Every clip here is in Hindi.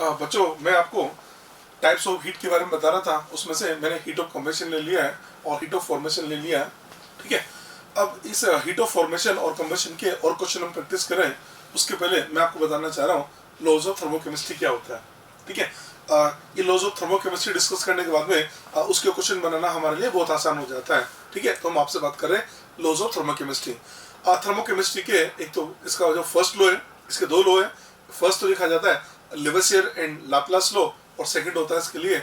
बच्चों मैं आपको टाइप्स ऑफ हीट के बारे में बता रहा था, उसमें से मैंने हीट ऑफ कम्बशन ले लिया है और हीट ऑफ फॉर्मेशन ले लिया है। ठीक है, अब इस हीट ऑफ फॉर्मेशन और कम्बशन के और क्वेश्चन हम प्रैक्टिस करें उसके पहले मैं आपको बताना चाह रहा हूँ लॉज ऑफ थर्मोकेमिस्ट्री क्या होता है। ठीक है, ये लॉज ऑफ थर्मोकेमिस्ट्री डिस्कस करने के बाद में उसके क्वेश्चन बनाना हमारे लिए बहुत आसान हो जाता है। ठीक है, तो हम आपसे बात कर रहे हैं लॉज ऑफ थर्मोकेमिस्ट्री। थर्मोकेमिस्ट्री के एक तो इसका जो फर्स्ट लॉ है, इसके दो लॉ है। फर्स्ट तो लिखा जाता है लेवसियर एंड लाप्लास लॉ और सेकंड होता है इसके लिए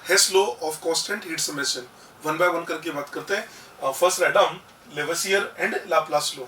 Hess law of constant heat summation. One by one करके बात करते हैं। First write down Lavoisier and Laplace law.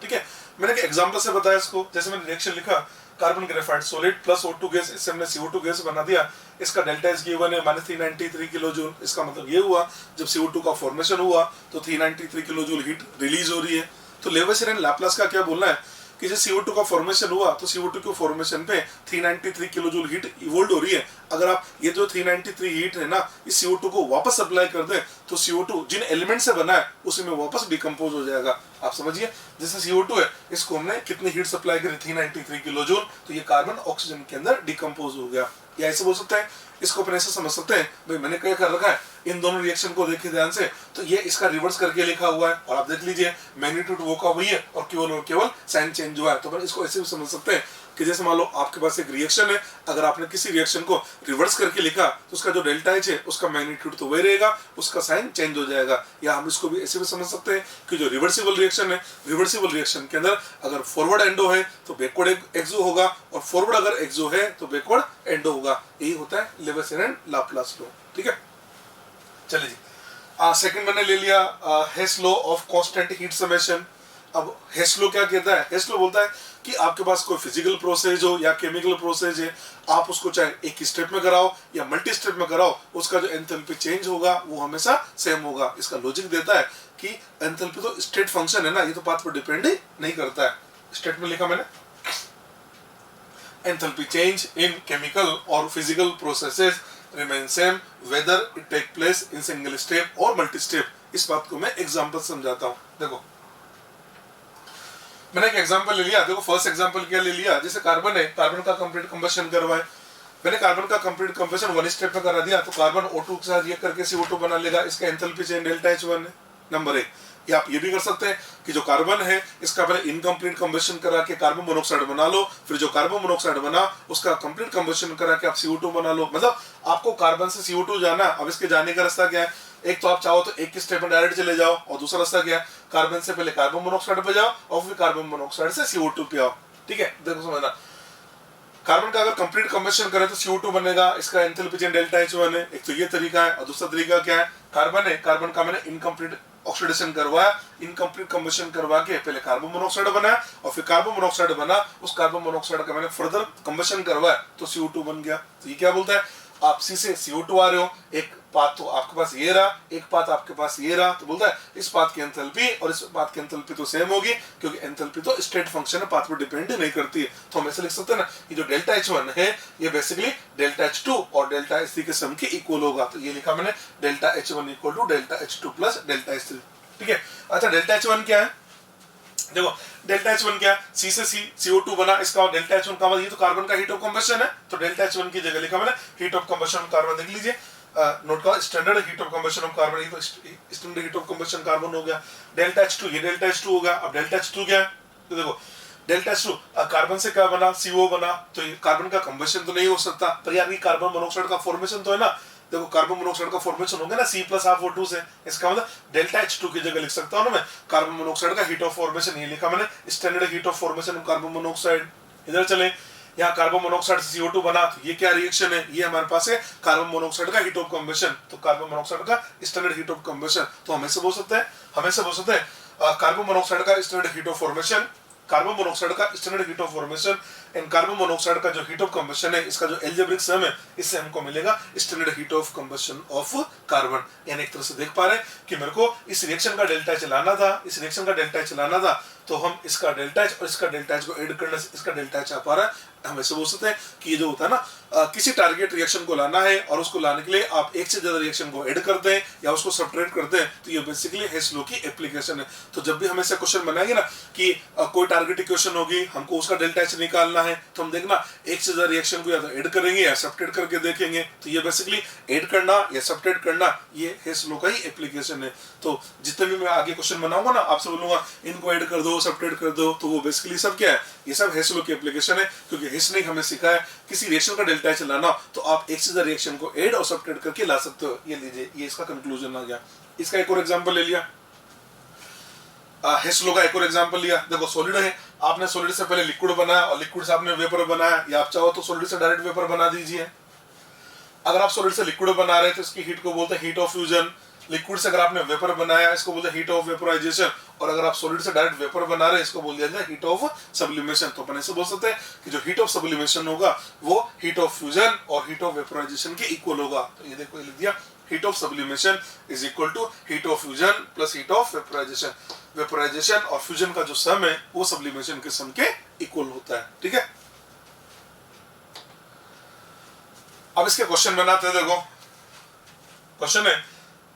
ठीक है, मैंने एक एग्जांपल से बताया इसको। जैसे मैंने रिएक्शन लिखा carbon graphite solid plus O2 gas, इससे हमने CO2 गैस बना दिया। इसका डेल्टा एस गिवन है -393 किलो जूल। इसका मतलब ये हुआ जब CO2 का फॉर्मेशन हुआ तो 393 किलो जूल हीट रिलीज हो रही है। तो लेवसियर एंड लाप्लास का क्या बोलना है कि जब CO2 का फॉर्मेशन हुआ तो CO2 के फॉर्मेशन पे 393 किलो जूल हीट इवोल्व हो रही है। अगर आप ये जो 393 हीट है ना इस CO2 को वापस अप्लाई कर दें तो CO2 जिन एलिमेंट से बना है उसी में वापस डिकम्पोज हो जाएगा। आप समझिए, जैसे CO2 है इसको हमने कितनी हीट सप्लाई करी 393 किलो जूल, तो ये कार्बन ऑक्सीजन के अंदर डिकम्पोज हो गया। या ऐसे बोल सकते हैं, इसको अपन ऐसे समझ सकते हैं भाई मैंने क्या कर रखा है, इन दोनों रिएक्शन को देखिए ध्यान से, तो ये इसका रिवर्स करके लिखा हुआ है और आप देख लीजिए मैग्नीट्यूड वो का वही है और केवल साइन चेंज हुआ है। तो अपन इसको ऐसे भी समझ सकते हैं कि जैसे मान लो आपके पास एक रिएक्शन है, अगर आपने किसी रिएक्शन को रिवर्स करके लिखा तो उसका जो डेल्टा एच है उसका मैग्नीट्यूड तो वही रहेगा, उसका साइन चेंज हो जाएगा। या हम इसको भी ऐसे भी समझ सकते हैं कि जो रिवर्सिबल रिएक्शन है, रिवर्सिबल रिएक्शन के अंदर अगर फॉरवर्ड एंडो है तो बैकवर्ड एक्सो होगा और फॉरवर्ड अगर एक्सो है तो बैकवर्ड एंडो होगा। यही होता है लेवसियर एंड लाप्लास लॉ। ठीक है, चलिए जी, सेकंड मैंने ले लिया Hess law of constant heat summation. अब हेस लॉ क्या कहता है? हेस लॉ बोलता है कि आपके पास कोई फिजिकल प्रोसेस हो या केमिकल प्रोसेस है, आप उसको चाहे एक स्टेप में कराओ या मल्टी स्टेप में कराओ, उसका जो एंथैल्पी चेंज होगा वो हमेशा सेम होगा। इसका लॉजिक देता है कि एंथैल्पी तो स्टेट फंक्शन है ना, ये तो पाथ पर डिपेंड ही नहीं करता है। स्टेट में लिखा मैंने एंथैल्पी चेंज इन केमिकल और physical processes remain same whether it take place in single step or multi step। इस बात को मैं एग्जांपल समझाता हूँ। देखो मैंने एक एग्जांपल ले लिया। देखो फर्स्ट एग्जांपल क्या ले लिया, जैसे कार्बन है, कार्बन का कंप्लीट कंबशन करवाए। मैंने कार्बन का कंप्लीट कंबशन वन स्टेप में करा दिया तो कार्बन O2 के साथ रिएक्ट करके CO2 बना लेगा। इसका एंथैल्पी चेंज डेल्टा H1 है, नंबर 1। या आप ये भी कर सकते हैं कि जो कार्बन है इसका पहले इनकम्प्लीट कंबशन करा के कार्बन मोनोऑक्साइड बना लो, फिर जो कार्बन मोनोऑक्साइड बना उसका कंप्लीट कंबशन करा के आप CO2 बना लो। मतलब आपको कार्बन से CO2 जाना, अब इसके जाने का रास्ता क्या है? एक तो आप चाहो तो एक स्टेप में डायरेक्ट चले जाओ और दूसरा रास्ता क्या है, कार्बन से पहले कार्बन मोनोऑक्साइड पे जाओ और फिर कार्बन मोनोऑक्साइड से CO2 पे आओ। ठीक है, देखो समझना, कार्बन का अगर कंप्लीट कंबशन करे तो CO2 बनेगा, इसका एंथैल्पी चेंज डेल्टा H1 है। एक तो ये तरीका है और दूसरा तरीका क्या है, कार्बन है, कार्बन का मैंने इनकम्प्लीट ऑक्सीडेशन करवाया, इनकम्प्लीट कंबशन करवा के पहले कार्बन मोनोऑक्साइड बनाया और फिर कार्बन मोनोऑक्साइड बना, उस कार्बन मोनोऑक्साइड का मैंने फर्दर कंबशन करवाया तो CO2 बन गया। तो ये क्या बोलता है, आप सी से CO2 आ रहे हो, एक पाथ तो आपके पास ये रहा, एक पाथ आपके पास ये रहा, तो बोलता है इस पाथ की एंथैल्पी और इस पाथ की एंथैल्पी तो सेम होगी क्योंकि एंथैल्पी तो स्टेट फंक्शन है, पाथ पर डिपेंड नहीं करती है। तो हम ऐसे लिख सकते हैं ना, ये जो डेल्टा H1 है ये बेसिकली डेल्टा H2 और डेल्टा H3 के सम के इक्वल होगा। तो ये लिखा मैंने delta H1 equal to delta H2 plus delta H3। ठीक है, अच्छा डेल्टा H1 क्या है? देखो डेल्टा H1 क्या है, C से CO2 बना, इसका डेल्टा H1 का मतलब ये तो कार्बन का हीट ऑफ कंबशन है, तो डेल्टा H1 की जगह लिखा मैंने heat of combustion of carbon. देख लीजिए नोट का standard heat of combustion of carbon, ये तो standard heat of combustion carbon हो गया। डेल्टा H2 ये डेल्टा H2 होगा। अब डेल्टा H2 क्या है, तो देखो डेल्टा H2 कार्बन से क्या बना, CO बना, तो ये कार्बन का कंबशन तो नहीं हो सकता, पर यार ये कार्बन मोनोऑक्साइड का फॉर्मेशन तो है ना। देखो कार्बन मोनोऑक्साइड का फॉर्मेशन होगा ना C प्लस हाफ O2 से, इसका मतलब डेल्टा H2 की जगह लिख सकता हूँ ना मैं कार्बन मोनोऑक्साइड का हीट ऑफ फॉर्मेशन, ये लिखा मैंने standard heat of formation of carbon monoxide. इधर चले, यहाँ कार्बन मोनोऑक्साइड से CO2 बना, तो ये क्या रिएक्शन है, ये हमारे पास है कार्बन मोनोऑक्साइड का हीट ऑफ कंबशन, तो कार्बन मोनोऑक्साइड का स्टैंडर्ड हीट ऑफ कंबशन। तो हम ऐसे बोल सकते हैं कार्बन मोनोऑक्साइड का standard heat of formation, carbon monoxide का standard heat of formation and carbon monoxide का जो हीट ऑफ कंबशन है, इसका जो एल्जेब्रिक सम है, इससे हमको मिलेगा standard heat of combustion of carbon. यानी एक तरह से देख पा रहे हैं कि मेरे को इस रिएक्शन का डेल्टा चलाना था, इस रिएक्शन का डेल्टा चलाना था, तो हम इसका डेल्टा H और इसका डेल्टा H को ऐड करने से इसका डेल्टा H आ पा रहा है हम ऐसे बोल सकते हैं कि ये जो होता है ना, किसी टारगेट रिएक्शन को लाना है और उसको लाने के लिए आप एक से ज्यादा रिएक्शन को ऐड करते हैं या उसको सब्ट्रैक्ट करते हैं, तो ये बेसिकली हेस लॉ की एप्लीकेशन है। तो जब भी हम ऐसे क्वेश्चन बनाएंगे ना कि कोई टारगेट इक्वेशन होगी, हमको उसका डेल्टा एच निकालना है, तो हम देखना एक से ज्यादा रिएक्शन को या तो ऐड करेंगे या सब्ट्रैक्ट करके देखेंगे। तो ये बेसिकली ऐड करना या सब्ट्रैक्ट करना, ये हेस लॉ का ही एप्लीकेशन है। तो जितने भी मैं आगे क्वेश्चन बनाऊंगा ना, आपसे बोलूंगा इनको ऐड कर दो, सब्ट्रैक्ट कर दो, तो वो बेसिकली सब क्या है, ये सब हेस लॉ की एप्लीकेशन है। क्योंकि हेस ने हमें सिखाया है किसी रिएक्शन का डेल्टा एच लाना तो आप एक से ज्यादा रिएक्शन को ऐड और सब्ट्रैक्ट करके ला सकते हो। ये लीजिए, ये इसका कंक्लूजन आ गया। इसका एक और एग्जांपल ले लिया, हेस लॉ का एक और एग्जांपल लिया। देखो सॉलिड है, आपने सॉलिड से पहले लिक्विड बनाया और लिक्विड से आपने वेपर बनाया, या आप चाहो तो सॉलिड से डायरेक्ट वेपर बना दीजिए। अगर आप सॉलिड से लिक्विड बना रहे हैं तो इसकी हीट को बोलते हैं हीट ऑफ फ्यूजन। लिक्विड से अगर आपने वेपर बनाया इसको बोलते हैं हीट ऑफ वेपोराइजेशन, और अगर आप सॉलिड से डायरेक्ट वेपर बना रहे हैं इसको बोल दिया जाए हीट ऑफ सब्लिमेशन। तो अपन ऐसे बोल सकते हैं कि जो हीट ऑफ सब्लिमेशन होगा वो हीट ऑफ फ्यूजन और हीट ऑफ वेपोराइजेशन के इक्वल होगा। तो ये देखो, लिख दिया heat of sublimation is equal to heat of fusion plus heat of vaporisation. Vaporisation और फ्यूजन का जो सम है वो सब्लिमेशन के सम के इक्वल होता है। ठीक है, अब इसके क्वेश्चन बनाते हैं। देखो क्वेश्चन है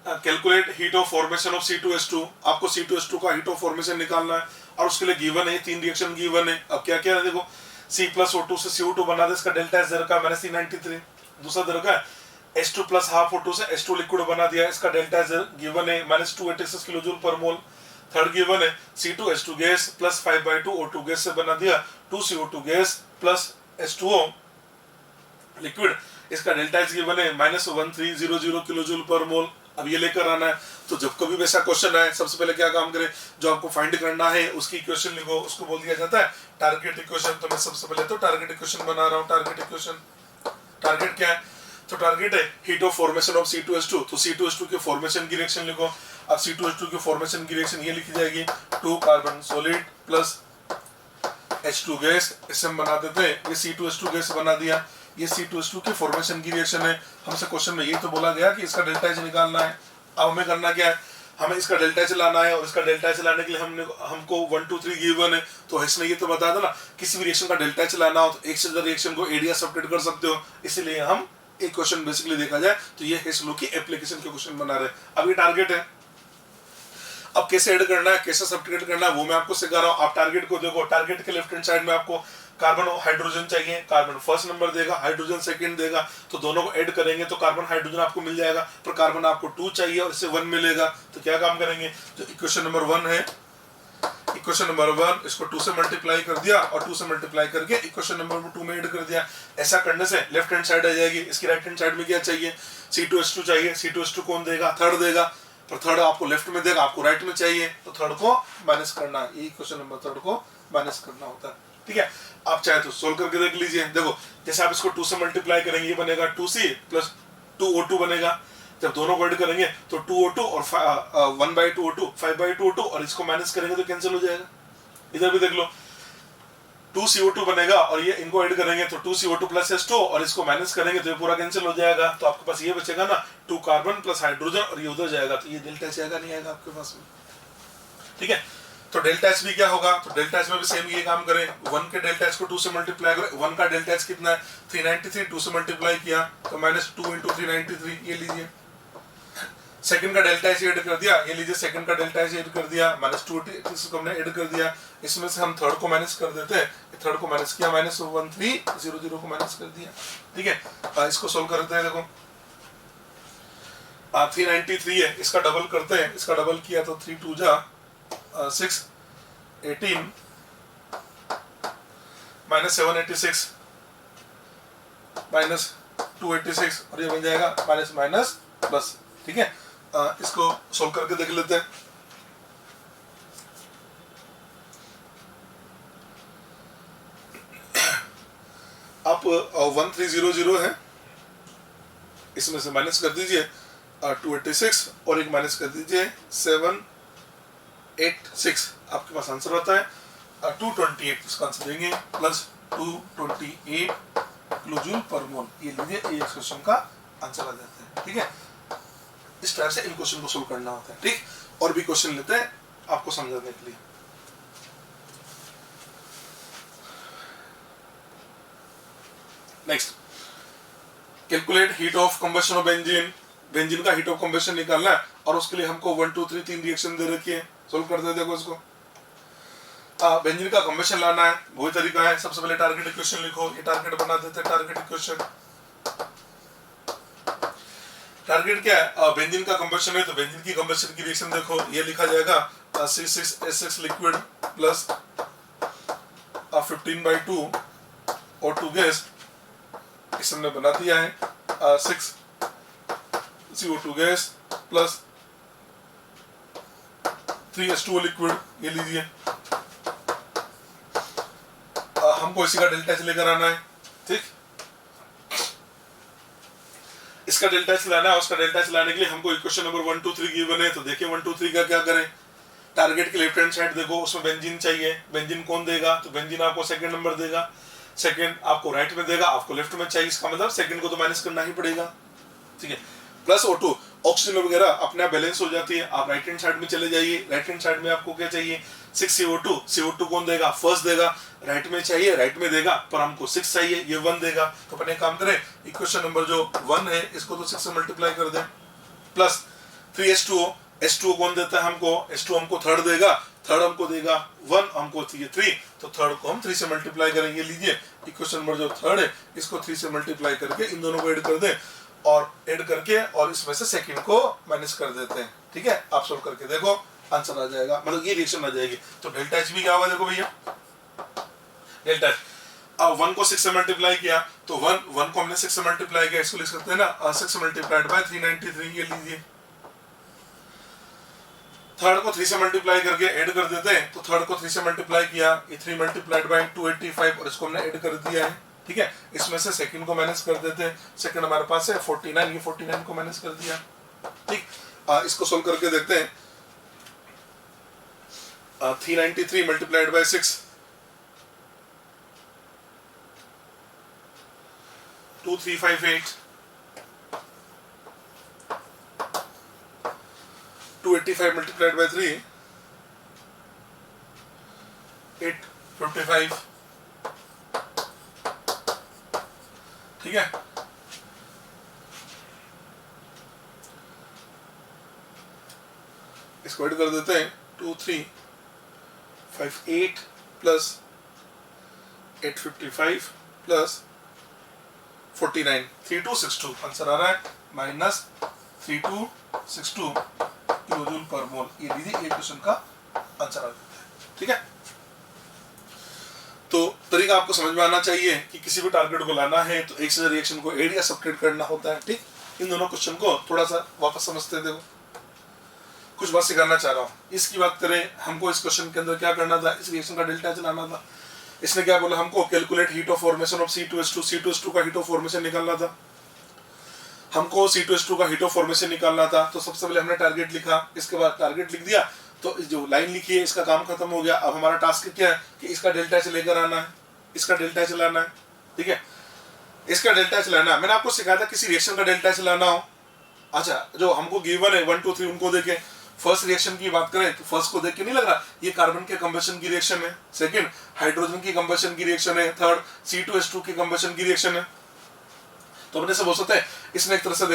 calculate heat of formation of C2H2। आपको C2H2 का हीट ऑफ फॉर्मेशन निकालना है और उसके लिए गिवन है 3 रिएक्शन गिवन है। अब क्या क्या है, देखो C प्लस O2 से CO2 बना दे, इसका डेल्टा एच दर का मैंने C93। दूसरा दर का H2 प्लस हाफ O2 से H2 लिक्विड बना दिया, इसका डेल्टा एच दर गिवन है -286 किलोजूल पर मोल। थर्ड गिवन है C2H2 gas plus 5/2 O2 gas से बना दिया 2CO2 gas plus H2O liquid, इसका डेल्टा एच गिवन है -1300 किलोजूल पर मोल। अब ये लेकर आना है। तो जब कभी वैसा क्वेश्चन आए, सबसे पहले क्या काम करें, जो आपको फाइंड करना है उसकी इक्वेशन लिखो, उसको बोल दिया जाता है टारगेट इक्वेशन। तो मैं सबसे पहले तो टारगेट इक्वेशन बना रहा हूँ। टारगेट इक्वेशन, टारगेट क्या है, तो टारगेट है heat of formation of C2H2। तो C2H2 के फॉर्मेशन की रिएक्शन लिखो। अब C2H2 की फॉर्मेशन की रिएक्शन ये लिखी जाएगी 2 carbon solid plus H2 gas, इससे हम बना देते हैं ये C2H2 गैस बना दिया। ये C2H2 के फॉर्मेशन की रिएक्शन है। हमसे क्वेश्चन में ये तो बोला गया कि इसका डेल्टा एच निकालना है। अब हमें करना क्या है, हमें इसका डेल्टा एच लाना है, और इसका डेल्टा एच लाने के लिए हमको 1 2 3 गिवन है। तो इसने ये तो बता देना किसी भी रिएक्शन का डेल्टा एच लाना हो तो एक से ज्यादा रिएक्शन को एड या सब्ट्रैक्ट कर सकते हो। इसीलिए हम एक क्वेश्चन बेसिकली देखा जाए तो ये हेस लॉ की एप्लीकेशन के क्वेश्चन बना रहे हैं। अब ये टारगेट है, अब कैसे ऐड करना है, कैसे सब्ट्रैक्ट करना है वो मैं आपको सिखा रहा हूँ। आप टारगेट को देखो, टारगेट के लेफ्ट हैंड साइड में आपको कार्बन और हाइड्रोजन चाहिए। कार्बन फर्स्ट नंबर देगा, हाइड्रोजन सेकंड देगा, तो दोनों को ऐड करेंगे तो कार्बन हाइड्रोजन आपको मिल जाएगा। पर कार्बन आपको 2 चाहिए और इससे 1 मिलेगा। तो क्या काम करेंगे, जो इक्वेशन नंबर 1 है, इक्वेशन नंबर 1 इसको 2 से मल्टीप्लाई कर दिया और 2 से मल्टीप्लाई करके इक्वेशन नंबर 2 में ऐड कर दिया। ऐसा करने से लेफ्ट हैंड साइड आ जाएगी। इसकी राइट हैंड साइड में क्या चाहिए, C2H2 चाहिए। C2H2 कौन देगा, थर्ड देगा, पर थर्ड आपको लेफ्ट में देगा, आपको राइट में चाहिए, तो थर्ड को माइनस करना है। ये इक्वेशन नंबर थर्ड को माइनस करना होता है। ठीक है, आप चाहे तो सोल्व करके देख लीजिए। देखो जैसे आप इसको 2 से मल्टीप्लाई करेंगे, ये बनेगा 2C प्लस 2O2 बनेगा। जब दोनों को ऐड करेंगे तो 2O2 और 1/2O2 5/2O2, और इसको माइनस करेंगे तो कैंसिल हो जाएगा। इधर भी देख लो 2CO2 बनेगा और ये इनको ऐड करेंगे तो 2CO2 प्लस H2, और इसको माइनस करेंगे तो ये पूरा कैंसिल हो जाएगा। तो आपके पास ये बचेगा ना 2 कार्बन प्लस हाइड्रोजन, और ये उधर जाएगा तो ये डेल्टा एच आएगा, नहीं आएगा आपके पास में। ठीक है, तो डेल्टा एच भी क्या होगा, तो डेल्टा एच में भी सेम ये काम करें। 1 के डेल्टा एच को 2 से मल्टीप्लाई करें। 1 का डेल्टा एच कितना है 393, 2 से मल्टीप्लाई किया तो -2 × 393, ये लीजिए। सेकंड का डेल्टा एच ऐड कर दिया, ये लीजिए सेकंड का डेल्टा एच ऐड कर दिया, -286 को हमने ऐड कर दिया। इसमें से हम थर्ड को माइनस कर देते हैं, थर्ड को माइनस किया, -1300 को माइनस कर दिया। ठीक है, इसको सोल्व करते हैं। देखो 393 है, इसका डबल करते हैं। इसका डबल किया तो 3 2 जा 6 18 -786 -286, और ये बन जाएगा माइनस प्लस। ठीक है, इसको सोल्व करके देख लेते हैं। आप 1300 है, इसमें से माइनस कर दीजिए 286 और एक माइनस कर दीजिए 786, आपके पास आंसर आता है 228। इसका आंसर देंगे प्लस 228 किलोजूल पर मोल। ये लीजिए, ये क्वेश्चन का आंसर आ जाता है। ठीक है, इस टाइप से इन क्वेश्चन को सोल्व करना होता है। ठीक, और भी क्वेश्चन लेते हैं आपको समझाने के लिए। Next, calculate heat of combustion of benzene, benzene का हीट ऑफ कंबशन निकालना है और उसके लिए हमको 1 2 3 3 रिएक्शन दे रखी है, सोल्व करते हैं। देखो इसको, बेंजीन का कंबशन लाना है, वही तरीका है। सबसे पहले टारगेट इक्वेशन लिखो, ये टारगेट बना देते हैं। टारगेट इक्वेशन, टारगेट क्या है, बेंजीन का कंबशन है, तो बेंजीन की कंबशन की रिएक्शन देखो, ये लिखा जाएगा C6H6 liquid plus 15/2 O2 gas, इस हमने बना दिया है 6 CO2 gas plus 3H2O liquid, ये लीजिए। हमको इसी का डेल्टा एच लेकर आना है, ठीक। इसका डेल्टा एच लाना है, उसका डेल्टा एच लाने के लिए हमको इक्वेशन नंबर 1 2 3 गिवन है, तो देखिए 1 2 3 का क्या करें। टारगेट की लेफ्ट हैंड साइड देखो, उसमें बेंजीन चाहिए, बेंजीन कौन देगा, तो बेंजीन आपको सेकंड नंबर देगा, सेकंड आपको राइट में देगा, आपको लेफ्ट में चाहिए, इसका मतलब सेकंड को तो माइनस करना ही पड़ेगा, ठीक है। प्लस O2, ऑक्सीजन वगैरह अपने आप बैलेंस हो जाती है। आप राइट हैंड साइड में चले जाइए, राइट हैंड साइड में आपको क्या चाहिए, 6 CO2, CO2 कौन देगा, फर्स्ट देगा, राइट में चाहिए, राइट में देगा, पर हमको 6 चाहिए, ये 1 देगा। तो अपने काम करें, इक्वेशन नंबर जो 1 है इसको तो 6 से मल्टीप्लाई कर दें, प्लस 3H2O, H2O कौन देता है हमको, H2O हमको थर्ड देगा, थर्ड हमको देगा 1, हमको चाहिए 3, तो थर्ड को हम 3 से मल्टीप्लाई करेंगे। लीजिए इक्वेशन नंबर जो थर्ड है इसको 3 से मल्टीप्लाई करके इन दोनों को ऐड कर दें, और ऐड करके और इसमें से सेकंड को माइनस कर देते हैं, ठीक है। आप सोल्व करके देखो, आंसर आ जाएगा, मतलब ये रिएक्शन आ जाएगी। तो डेल्टा एच भी क्या होगा, देखो भैया, डेल्टा एच, अब 1 को 6 से मल्टीप्लाई किया, तो 1 को हमने 6 से मल्टीप्लाई किया, इसको लिख सकते हैं ना 6 मल्टीप्लाइड बाय 393, ये लीजिए। थर्ड को 3 से मल्टीप्लाई करके ऐड कर देते हैं, तो थर्ड को 3 से मल्टीप्लाई किया, ये 3 मल्टीप्लाइड बाय 285 और इसको हमने ऐड कर दिया है, ठीक है। इसमें से सेकंड को माइनस कर देते हैं, सेकंड हमारे पास है 49, ये 49 को माइनस कर दिया, ठीक। इसको सोल्व करके देखते हैं, 393 मल्टीप्लाइड बाय 6, 2358, 285 मल्टीप्लाइड बाय 3, 855, ठीक है। इसको ऐड कर देते हैं, 2358 प्लस 855 प्लस 49, 3262 आंसर आ रहा है, माइनस 3262 किलोजूल पर मोल। ये लीजिए, ये क्वेश्चन का आंसर आ जाता है, ठीक है। तो तरीका आपको समझ में आना चाहिए कि किसी भी टारगेट को लाना है तो एक से रिएक्शन को ऐड या सब्ट्रैक्ट करना होता है, ठीक। इन दोनों क्वेश्चन को थोड़ा सा वापस समझते हैं। देखो, कुछ बात सिखाना चाह रहा हूँ, इसकी बात करें, हमको इस क्वेश्चन के अंदर क्या करना था, इस रिएक्शन का डेल्टा चलाना था। इसने क्या बोला हमको, calculate heat of formation of C2H2, C2H2 का हीट ऑफ फॉर्मेशन निकालना था हमको, C2H2 का हीट ऑफ फॉर्मेशन निकालना था। तो सबसे पहले हमने टारगेट लिखा, इसके बाद टारगेट लिख दिया, तो जो लाइन लिखी है इसका काम खत्म हो गया। अब हमारा टास्क क्या है कि इसका डेल्टा एच लेकर आना है, इसका डेल्टा एच लाना है, ठीक है। इसका डेल्टा एच लाना है, मैंने आपको सिखाया था किसी रिएक्शन का डेल्टा एच लाना हो। अच्छा, जो हमको गिवन है 1 2 3 उनको देखें। फर्स्ट रिएक्शन की बात करें तो फर्स्ट को देख के नहीं लग रहा ये कार्बन के कंबशन की रिएक्शन है, सेकंड हाइड्रोजन की कंबशन की रिएक्शन है, थर्ड C2H2 की कंबशन की रिएक्शन है। तो अपने से बोल सकते हैं, इसने एक तरह से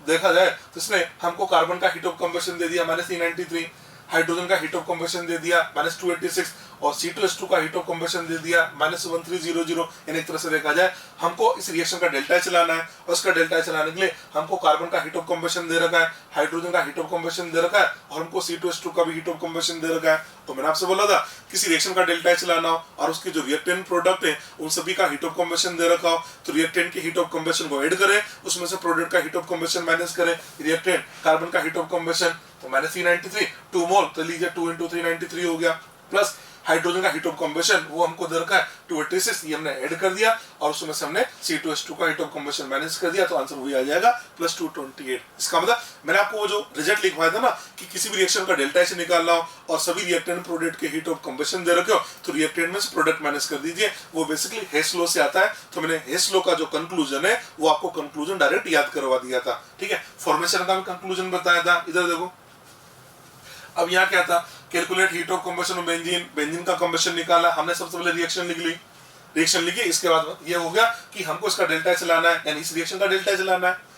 देखा जाए तो इसने हमको कार्बन का हीट ऑफ कंबशन दे दिया -393, हाइड्रोजन का हीट ऑफ कंबशन दे दिया -286 और C2H2 का हीट ऑफ कंबशन दे दिया -1300। इन एक तरह से देखा जाए हमको इस रिएक्शन का डेल्टा चलाना है, और उसका डेल्टा चलाने के लिए हमको कार्बन का हीट ऑफ कंबशन दे रखा है, हाइड्रोजन का हीट ऑफ कंबशन दे रखा है, और हमको C2H2 का भी हीट ऑफ कंबशन दे रखा है। तो मैंने आपसे बोला था किसी रिएक्शन का डेल्टा चलाना हो और उसके जो रिएक्टेंट प्रोडक्ट है उन सभी का हीट ऑफ कंबशन दे रखा हो, तो रिएक्टेंट के हीट ऑफ कंबशन को ऐड करें, उसमें से प्रोडक्ट का हीट ऑफ कंबशन माइनस करें, रिएक्टेंट कार्बन का हीट ऑफ कंबशन तो -393 2 मोल, तो लीजिए 2 × 393 हो गया, प्लस हाइड्रोजन का हीट ऑफ कंबशन वो हमको दे रखा है 286, ये हमने ऐड कर दिया और उसमें से हमने C2H2 का हीट ऑफ कंबशन माइनस कर दिया, तो आंसर वही आ जाएगा +228। इसका मतलब मैंने आपको वो जो रिजल्ट लिखवाया था ना कि किसी भी रिएक्शन का डेल्टा से निकालना हो और सभी रिएक्टेंट प्रोडक्ट के हीट ऑफ कंबशन दे रखे हो, तो रिएक्टेंट में से प्रोडक्ट माइनस कर दीजिए, वो बेसिकली हेस लॉ से आता है। तो मैंने हेस लॉ का जो कंक्लूजन है वो आपको कंक्लूजन डायरेक्ट याद करवा दिया था, ठीक है। फॉर्मेशन का भी कंक्लूजन बताया था, इधर देखो। अब यहाँ क्या था, calculate heat of combustion of benzene, benzene का कंबशन निकाला हमने, सबसे पहले रिएक्शन लिख ली। रिएक्शन लिखी, इसके बाद ये हो गया कि हमको इसका डेल्टा एच लाना है, यानी इस रिएक्शन का डेल्टा एच लाना है।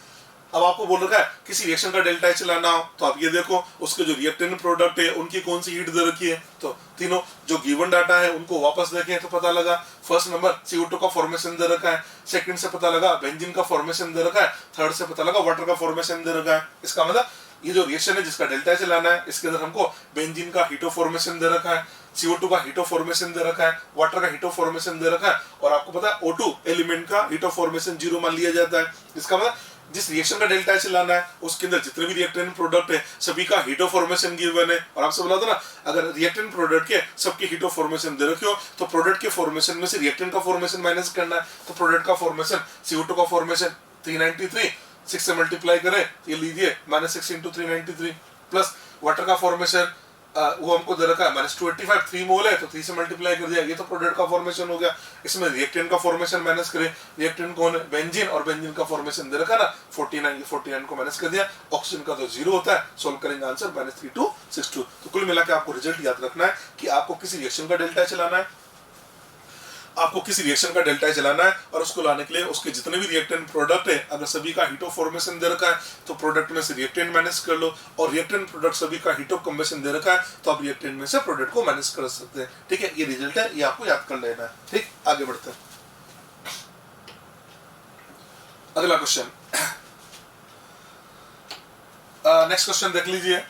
अब आपको बोल रखा है किसी रिएक्शन का डेल्टा एच लाना हो, तो आप ये देखो उसके जो रिएक्टेंट प्रोडक्ट है उनकी कौन सी हीट दे रखी है, तो तीनों जो गिवन डाटा है उनको वापस देखें तो पता लगा फर्स्ट नंबर CO2 का फॉर्मेशन दे रखा है, सेकंड से पता लगा बेंजीन का फॉर्मेशन दे रखा है, थर्ड से पता लगा वाटर का फॉर्मेशन दे रखा है। इसका मतलब ये जो रिएक्शन है जिसका डेल्टा एच लाना है, इसके अंदर हमको बेंजीन का हीटो फॉर्मेशन दे रखा है, CO2 का हीटो फॉर्मेशन दे रखा है, वाटर का हीटो फॉर्मेशन दे रखा है, और आपको पता है O2 एलिमेंट का हीटो फॉर्मेशन 0 मान लिया जाता है। इसका मतलब जिस रिएक्शन का डेल्टा एच लाना है उसके अंदर जितने भी रिएक्टेंट प्रोडक्ट है सभी का हीटो फॉर्मेशन गिवन है। और आपसे बोला था ना अगर रिएक्टेंट प्रोडक्ट के सबके हीटो फॉर्मेशन दे रखे हो तो प्रोडक्ट के फॉर्मेशन में से रिएक्टेंट का फॉर्मेशन माइनस करना है, तो प्रोडक्ट का फॉर्मेशन CO2 का फॉर्मेशन 393, 6 से मल्टीप्लाई करें ये लीजिए -6 × 393, प्लस वाटर का फॉर्मेशन वो हमको दे रखा है -285, 3 मोल है तो 3 से मल्टीप्लाई कर दिया, ये तो प्रोडक्ट का फॉर्मेशन हो गया। इसमें रिएक्टेंट का फॉर्मेशन माइनस करें, रिएक्टेंट कौन है बेंजीन, और बेंजीन का फॉर्मेशन दे रखा ना 49, 49 को माइनस कर दिया, ऑक्सीजन का तो 0 होता है, सोल्व करेंगे आंसर -3262। तो कुल मिला के आपको रिजल्ट याद रखना है कि आपको किसी रिएक्शन का डेल्टा चलाना है, आपको किसी रिएक्शन का डेल्टा चलाना है, और उसको लाने के लिए उसके जितने भी रिएक्टेंट प्रोडक्ट है अगर सभी का हीटो फॉर्मेशन दे रखा है तो प्रोडक्ट में से रिएक्टेंट माइनस कर लो, और रिएक्टेंट प्रोडक्ट सभी का हीटो कम्बशन दे रखा है तो आप रिएक्टेंट में से प्रोडक्ट को माइनस कर सकते हैं। ठीक है, ये रिजल्ट है, ये आपको याद कर लेना है। ठीक, आगे बढ़ते हैं। अगला क्वेश्चन, नेक्स्ट क्वेश्चन देख लीजिए।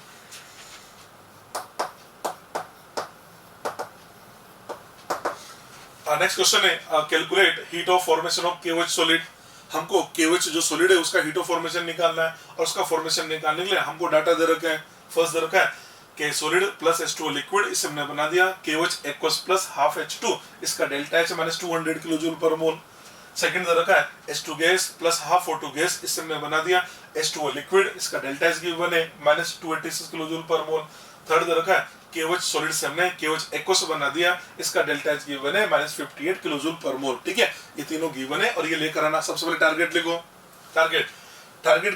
नेक्स्ट क्वेश्चन है calculate heat of formation of KOH solid. हमको KOH जो सॉलिड है उसका हीट ऑफ फॉर्मेशन निकालना है, और उसका फॉर्मेशन निकालने के लिए हमको डाटा दे रखा है। फर्स्ट दे रखा है कि सॉलिड प्लस H2O लिक्विड, इसे हमने बना दिया KOH aqueous plus half H2, इसका डेल्टा H -200 किलो पर मोल। सेकंड दे रखा है H2 gas plus half O2 gas, इससे हमने बना दिया H2O लिक्विड, इसका डेल्टा H गिवन है -286 किलो पर मोल। थर्ड दे रखा है KOH सॉलिड से हमने KOH एक्वस बना दिया, इसका डेल्टा H गिवन है -58 किलो पर मोल। ठीक है, ये तीनों गिवन है और ये लेकर आना। सबसे पहले टारगेट लिखो। टारगेट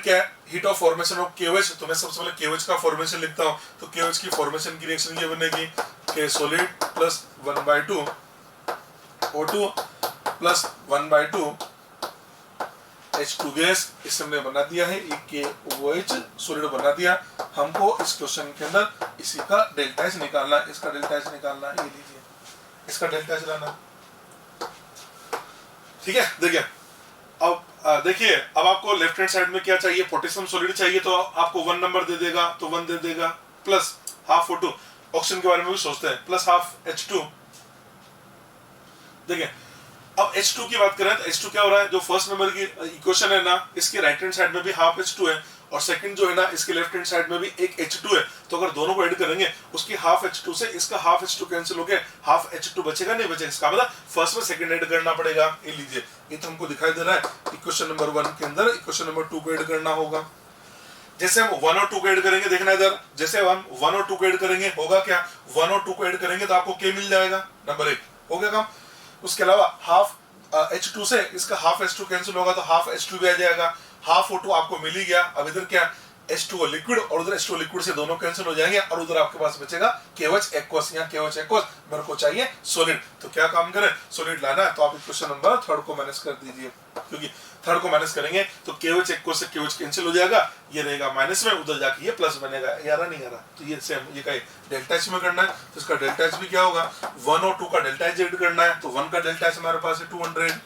क्या है? Heat of formation of KOH। तो मैं सबसे पहले KOH का फॉर्मेशन लिखता हूं, तो KOH की फॉर्मेशन की रिएक्शन ये बनेगी K solid plus 1/2 O2 plus 1/2 H2 gas, इसे हमने बना दिया है, ये KOH सॉलिड बना दिया। हमको इस क्वेश्चन के अंदर इसी का डेल्टा H निकालना है, इसका डेल्टा H निकालना है, ये लीजिए इसका डेल्टा H लाना। ठीक है, देखिए अब देखिए अब आपको लेफ्ट हैंड साइड में क्या चाहिए, पोटेशियम सॉलिड चाहिए, तो आपको 1 नंबर दे देगा, तो 1 दे देगा, प्लस हाफ O2, ऑक्सीजन के बारे में भी सोचते हैं, प्लस हाफ H2। देखिए अब H2 की बात करें तो H2 क्या हो रहा है, जो फर्स्ट नंबर की इक्वेशन है ना, इसके राइट हैंड साइड में भी हाफ H2 है, और सेकंड जो है ना इसके लेफ्ट हैंड साइड में भी एक H2 है। तो अगर दोनों को ऐड करेंगे उसकी हाफ H2 से इसका हाफ H2 कैंसिल हो गया, हाफ H2 बचेगा नहीं बचेगा, इसका मतलब फर्स्ट में सेकंड ऐड करना पड़ेगा। ये लीजिए, ये तो हमको दिखाई दे रहा है इक्वेशन नंबर 1 के अंदर इक्वेशन नंबर 2 को ऐड करना होगा। जैसे हम 1 और 2 को ऐड करेंगे, देखना इधर, जैसे हम 1 और 2 को ऐड करेंगे होगा क्या, 1 और 2 को ऐड करेंगे तो आपको K मिल जाएगा, नंबर 1 हो गया काम। उसके अलावा हाफ H2 से इसका हाफ H2 कैंसिल होगा तो हाफ H2 भी आ जाएगा, हाफ O2 आपको मिल ही गया। अब इधर क्या H2O लिक्विड और उधर H2O लिक्विड से दोनों कैंसिल हो जाएंगे, और उधर आपके पास बचेगा KOH एक्वस। यहाँ KOH एक्वस मेरे को चाहिए सॉलिड, तो क्या काम करें, सॉलिड लाना है, तो आप इक्वेशन नंबर 3 को माइनस कर दीजिए, क्योंकि 3 को माइनस करेंगे तो KOH एक्वस से KOH कैंसिल हो जाएगा, ये रहेगा माइनस में, उधर जाके ये प्लस बनेगा। यार नहीं आ रहा, तो ये सेम ये कहीं डेल्टा H में करना है, तो इसका डेल्टा H भी क्या होगा, 1 और 2 का डेल्टा H ऐड करना है, तो 1 का डेल्टा H हमारे पास है 200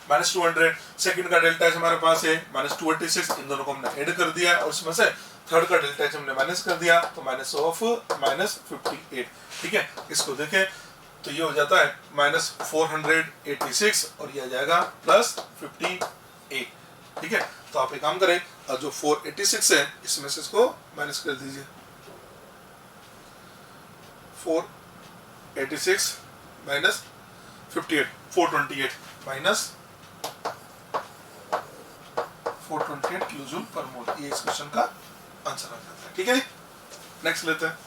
-200, सेकंड का डेल्टा H हमारे पास है -286, इन दोनों को हमने ऐड कर दिया, और इसमें से थर्ड का डेल्टा H हमने माइनस कर दिया, तो -58। ठीक है, इसको देखें तो ये हो जाता है -486, और ये आ जाएगा +58। ठीक है, तो आप एक काम करें, जो 486 है इसमें से इसको माइनस कर दीजिए, 486 माइनस 58, 428 माइनस 428 किलोजूल पर मोल, ये इस क्वेश्चन का आंसर आ जाता है। ठीक है, नेक्स्ट लेते हैं।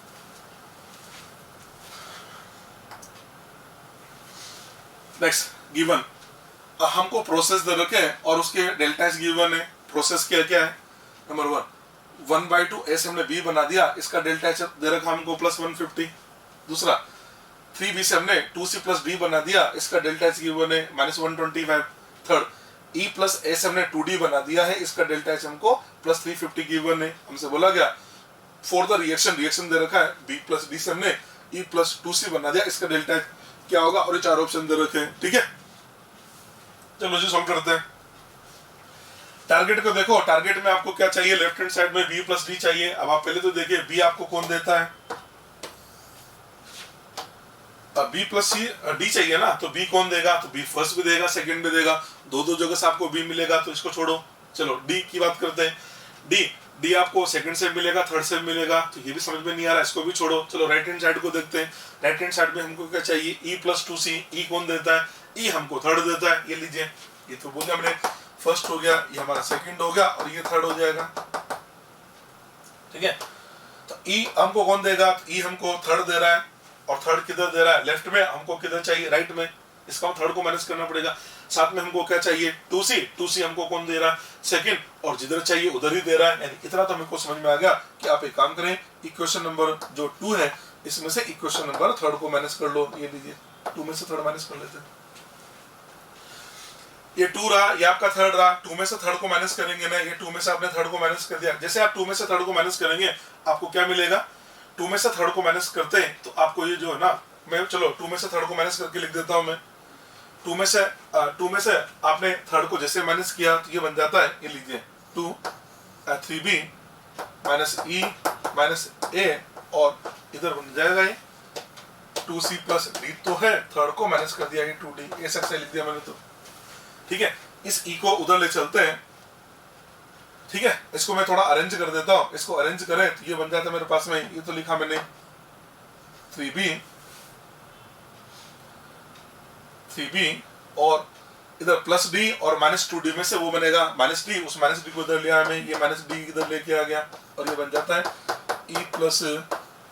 नेक्स्ट गिवन, हमको प्रोसेस दे रखे हैं और उसके डेल्टा H गिवन है। प्रोसेस क्या क्या है, नंबर 1 1/2 ऐसे हमने B बना दिया, इसका डेल्टा H दे रखा हमको +150। दूसरा 3b से हमने 2c प्लस d बना दिया, इसका डेल्टा एच गिवन है -125। थर्ड e प्लस a से हमने 2d बना दिया है, इसका डेल्टा एच हमको +350 गिवन है। हमसे बोला गया फॉर द रिएक्शन दे रखा है b प्लस d से हमने e प्लस 2c बना दिया, इसका डेल्टा एच क्या होगा, और ये 4 ऑप्शन दे रखे हैं। ठीक है, चलो जी सॉल्व करते हैं। टारगेट को देखो, टारगेट में आपको क्या चाहिए, लेफ्ट हैंड साइड में b प्लस d चाहिए। अब आप पहले तो देखिए b आपको कौन देता है, b प्लस d चाहिए ना, तो b कौन देगा, तो b फर्स्ट भी देगा सेकंड भी देगा, दो जगह से आपको b मिलेगा, तो इसको छोड़ो। चलो d की बात करते हैं। d आपको सेकंड से मिलेगा, थर्ड से मिलेगा, तो ये भी समझ में नहीं आ रहा, इसको भी छोड़ो। चलो राइट हैंड साइड को देखते हैं। राइट हैंड साइड में हमको क्या चाहिए, e प्लस 2c। e कौन देता है, e हमको थर्ड देता है, ये लीजिए, ये तो बोले हमने फर्स्ट हो गया, ये हमारा सेकंड हो गया, और ये थर्ड हो जाएगा। ठीक है, तो e हमको कौन देगा, तो e हमको थर्ड दे रहा है, और थर्ड किधर दे रहा है, लेफ्ट में, हमको किधर चाहिए, राइट में, इसका थर्ड को माइनस करना पड़ेगा। साथ में हमको क्या चाहिए, 2c हमको कौन दे रहा है, सेकंड, और जिधर चाहिए उधर ही दे रहा है। यानी इतना तो हमको समझ में आ गया कि आप एक काम करें, इक्वेशन नंबर जो 2 है, इसमें से इक्वेशन नंबर थर्ड को माइनस कर लो। ये लीजिए, 2 में से थर्ड माइनस कर लेते हैं। ये 2 रहा, ये आपका थर्ड रहा, 2 में से थर्ड को माइनस करेंगे ना, ये 2 में से आपने थर्ड को माइनस कर दिया। जैसे आप 2 में से थर्ड को माइनस करेंगे, आपको क्या मिलेगा, 2 में से थर्ड को माइनस करते हैं तो आपको ये जो है ना, मैं चलो 2 में से थर्ड को माइनस करके लिख देता हूं मैं। 2 में से आपने थर्ड को जैसे माइनस किया तो ये बन जाता है, ये लीजिए 2 3b minus e minus a, और इधर बन जाएगा ये 2c प्लस d, तो है थर्ड को माइनस कर दिया, ये 2d ऐसा लिख दिया मैंने तो। ठीक है, इस e को उधर ले चलते हैं। ठीक है, इसको मैं थोड़ा अरेंज कर देता हूं, इसको अरेंज करें तो ये बन जाता है मेरे पास में, ये तो लिखा मैंने 3b और इधर प्लस d और माइनस 2d में से वो बनेगा माइनस d, उस माइनस d को इधर लिया हमें, ये माइनस d इधर लेके आ गया, और ये बन जाता है e प्लस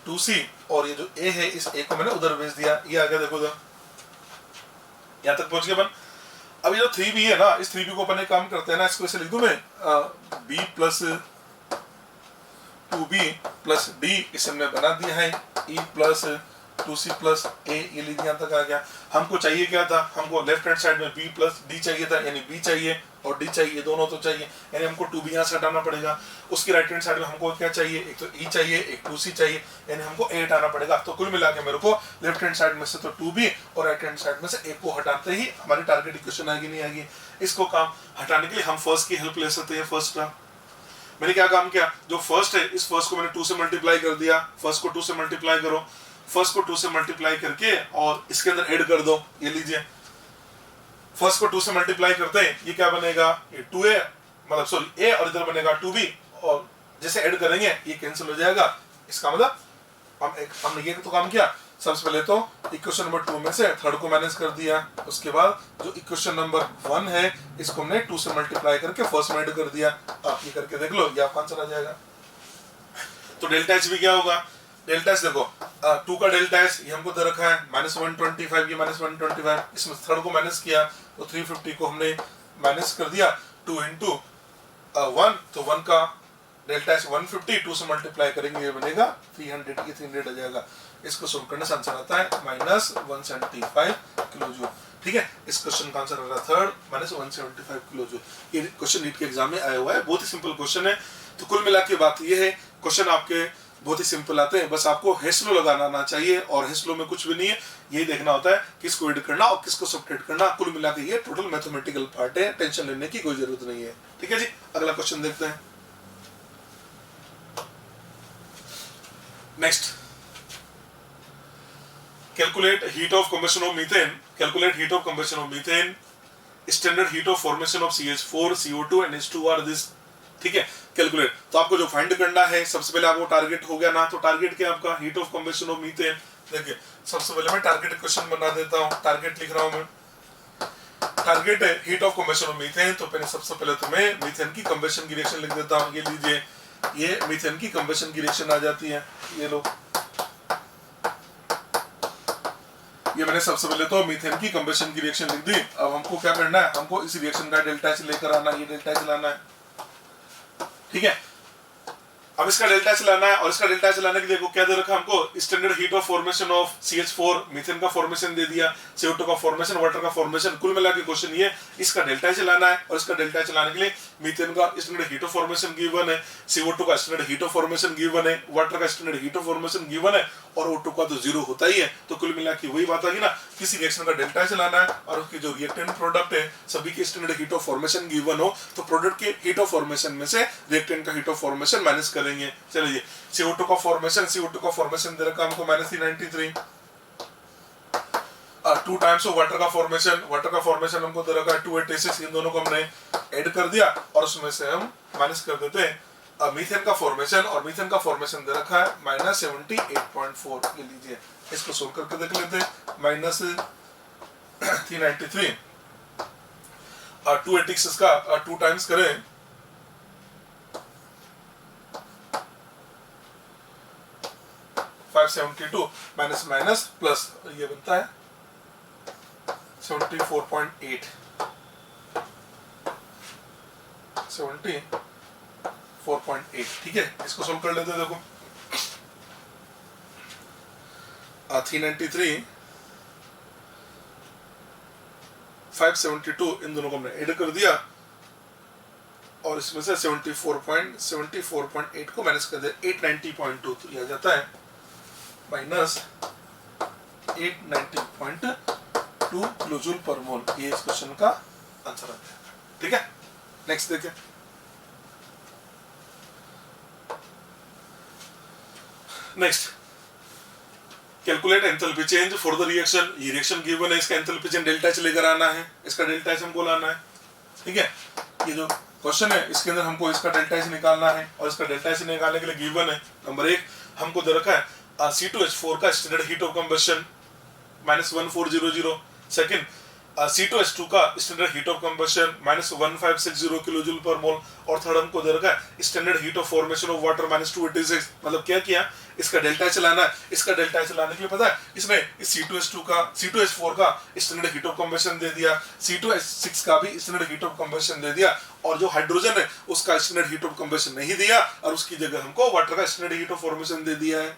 2c, और ये जो a है इस a को मैंने उधर भेज दिया, ये आ गया, देखो उधर यहाँ तक पहुंच गया बन। अब ये जो 3b है ना, इस 3b को अपन एक काम करते हैं ना, इसको ऐसे लिख दूं मैं, b plus 2b plus d, इसे हमने बना दिया है e plus 2c plus a, ये लिख यहाँ तक आ गया। हमको चाहिए क्या था, हमको लेफ्ट हैंड साइड में b प्लस d चाहिए था, यानी b चाहिए और d चाहिए, दोनों तो चाहिए, यानी हमको 2b यहाँ से हटाना पड़ेगा। उसकी राइट हैंड साइड में हमको क्या चाहिए, एक तो e चाहिए, एक 2c चाहिए, यानी हमको a हटाना पड़ेगा। तो कुल मिला के मेरे को लेफ्ट हैंड साइड में से तो 2b और राइट हैंड साइड में से a को हटाते ही हमारी टारगेट इक्वेशन आएगी, नहीं आएगी। इसको काम हटाने के लिए हम फर्स्ट की हेल्प ले सकते हैं। फर्स्ट का मैंने क्या काम किया, जो फर्स्ट है इस फर्स्ट को मैंने 2 से मल्टीप्लाई कर दिया, फर्स्ट को 2 से मल्टीप्लाई करो, फर्स्ट को 2 से मल्टीप्लाई करके और इसके अंदर ऐड कर दो, ये लीजिए फर्स्ट को 2 से मल्टीप्लाई करते हैं, ये क्या बनेगा, ये 2a मतलब सॉरी a, और इधर बनेगा 2b, और जैसे ऐड करेंगे ये कैंसिल हो जाएगा। इसका मतलब हमने ये तो काम किया, सबसे पहले तो इक्वेशन नंबर 2 में से थर्ड को माइनस कर दिया, उसके बाद जो इक्वेशन नंबर 1 है इसको हमने 2 से मल्टीप्लाई करके फर्स्ट में ऐड कर दिया। आप ये करके देख लो, ये आपका आंसर आ जाएगा। तो डेल्टा एच भी क्या होगा, डेल्टा एच देखो 2 का डेल्टा एच ये हमको दे रखा है -125, ये -125, इसमें थर्ड को माइनस किया तो 350 को हमने माइनस कर दिया, 2 into 1, तो 1 का डेल्टा एच 150, 2 से मल्टीप्लाई करेंगे ये बनेगा 300, ये 300 आ जाएगा। इसको सोल्व करने से आंसर आता है -175 किलो जूल। ठीक है, इस क्वेश्चन का आंसर आ रहा है थर्ड -175 किलो जूल। ये क्वेश्चन नीट के एग्जाम में आया हुआ है, बहुत ही सिंपल क्वेश्चन है। तो कुल मिला के बात ये है, क्वेश्चन आपके बहुत ही सिंपल आते हैं, बस आपको हेस्लो लगाना आना चाहिए, और हेस्लो में कुछ भी नहीं है, यही देखना होता है किसको ऐड करना और किसको सब्ट्रैक्ट करना। कुल मिला के ये टोटल मैथमेटिकल पार्ट है, टेंशन लेने की कोई जरूरत नहीं है। ठीक है जी, अगला क्वेश्चन देखते हैं। Next, calculate heat of combustion of methane, calculate heat of combustion of methane, standard heat of formation of CH4 CO2 and H2 are this. ठीक है, कैलकुलेट, तो आपको जो फाइंड करना है, सबसे पहले आपको टारगेट हो गया ना, तो टारगेट क्या आपका, heat of combustion of methane. देखिए सबसे पहले मैं टारगेट क्वेश्चन बना देता हूं, टारगेट लिख रहा हूं मैं, टारगेट है heat of combustion of methane. तो पहले सबसे पहले तो मैं मीथेन की कंबशन की रिएक्शन लिख देता हूं, ये लीजिए, ये मीथेन की कंबशन की रिएक्शन आ जाती है, ये लो, ये मैंने सबसे पहले तो मीथेन की कंबशन की रिएक्शन लिख दी। अब हमको क्या करना है, हमको इस रिएक्शन का डेल्टा एच लेकर आना, ये डेल्टा एच लाना है। ठीक है, अब इसका डेल्टा चलाना है और इसका डेल्टा चलाने के लिए देखो क्या दे रखा है हमको, standard heat of formation of CH4 methane का फॉर्मेशन दे दिया, CO2 का फॉर्मेशन, वाटर का फॉर्मेशन। कुल मिला के क्वेश्चन ये इसका डेल्टा चलाना है और इसका डेल्टा चलाने के लिए मीथेन का standard heat of formation given है, CO2 का standard heat of formation given है, वाटर का standard heat of formation given है और O2 का तो जीरो होता ही है। तो कुल मिला के वही बात आ गई ना, किसी रिएक्शन का डेल्टा चलाना है और उसकी जो रिएक्टेंट प्रोडक्ट है सभी के standard heat of formation given हो तो प्रोडक्ट के हीट ऑफ फॉर्मेशन में से रिएक्टेंट का हीट ऑफ फॉर्मेशन माइनस करेंगे। चलिए CO2 का फॉर्मेशन दे रखा हमको -393 2 टाइम्स ऑफ वाटर का फॉर्मेशन हमको दे रखा है 286। इन दोनों को हमने ऐड कर दिया और उसमें से हम माइनस कर देते हैं मीथेन का फॉर्मेशन, और मीथेन का फॉर्मेशन दे रखा है -78.4। ये लीजिए इसको सोल्व करके देख लेते हैं। -393 286 का 2 टाइम्स करें 572 माइनस माइनस प्लस ये बनता है 74.8 74.8। ठीक है, इसको सोल्व कर लेते हैं। देखो 393 572 इन दोनों को हमने ऐड कर दिया और इसमें से 74.8 को माइनस कर दिया 890.2 तो यह आ जाता है -890.2 किलोजूल पर मोल। ये इस क्वेश्चन का आंसर आता है। ठीक है, नेक्स्ट देखिए। Next calculate enthalpy change for the reaction. ये रिएक्शन गिवन है, इसका एंथैल्पी चेंज डेल्टा एच लेकर आना है, इसका डेल्टा एच हमको लाना है। ठीक है, ये जो क्वेश्चन है इसके अंदर हमको इसका डेल्टा एच निकालना है और इसका डेल्टा एच निकालने के लिए गिवन है नंबर 1 हमको दे रखा है C2H4 का standard heat of combustion -1400, second C2H2 का standard heat of combustion -1560 kilojoule पर मोल, और थर्ड हमको दे रखा है standard heat of formation of water -286। मतलब क्या किया, इसका डेल्टा चलाना है। इसका डेल्टा चलाने के लिए पता है इसने इस C2H4 का स्टैंडर्ड हीट ऑफ कंबशन दे दिया, C2H6 का भी स्टैंडर्ड हीट ऑफ कंबशन दे दिया, और जो हाइड्रोजन है उसका स्टैंडर्ड हीट ऑफ कंबशन नहीं दिया और उसकी जगह हमको वाटर का स्टैंडर्ड हीट ऑफ फॉर्मेशन दे दिया है।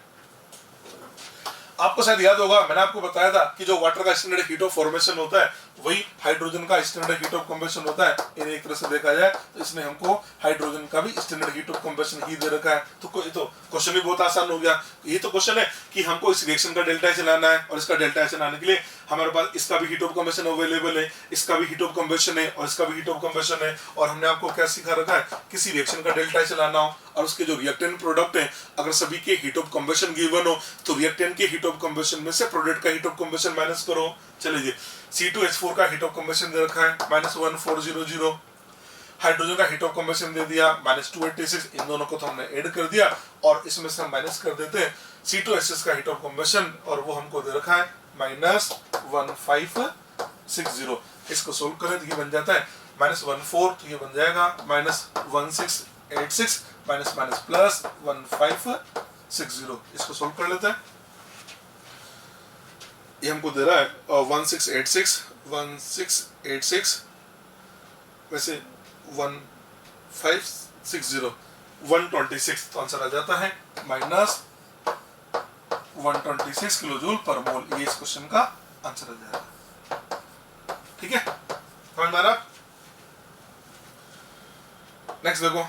आपको शायद याद होगा मैंने आपको बताया था कि जो वाटर का स्टैंडर्ड हीट ऑफ फॉर्मेशन होता है वही हाइड्रोजन का स्टैंडर्ड हीट ऑफ कंबशन होता है। एक तरह से देखा जाए तो इसने हमको हाइड्रोजन का भी स्टैंडर्ड हीट ऑफ कंबशन ही दे रखा है। तो क्वेश्चन भी बहुत आसान हो गया। ये तो क्वेश्चन है कि हमको इस रिएक्शन का डेल्टा चलाना है और इसका डेल्टा चलाने के लिए हमारे पास इसका भी हीट ऑफ कंबशन अवेलेबल है, इसका भी हीट ऑफ कंबशन है और इसका भी हीट ऑफ कंबशन है। और हमने आपको क्या सिखा रखा है, किसी रिएक्शन का डेल्टा चलाना हो और उसके जो रिएक्टेंट प्रोडक्ट है अगर सभी के हीट ऑफ कंबशन गिवन हो तो रिएक्टेंट के हीट ऑफ कंबशन में से प्रोडक्ट का हीट ऑफ कंबशन माइनस करो। चलिए C2H4 का हीट ऑफ कंबशन दे रखा है -1400, हाइड्रोजन का हीट ऑफ कंबशन दे दिया -286। इन दोनों को तो हमने ऐड कर दिया और इसमें से हम माइनस कर देते हैं C2H6 का हीट ऑफ कंबशन और वो हमको दे रखा है -1560। इसको सोल्व करें तो ये बन जाता है -14 तो ये बन जाएगा -1686 प्लस 1560। इसको सोल्व कर लेते हैं। ये हमको दे रहा है 1686 वैसे 1560 126 तो आंसर आ जाता है -126 किलोजूल पर मोल। ये इस क्वेश्चन का आंसर आ जाएगा। ठीक है, समझ में आ रहा? नेक्स्ट देखो,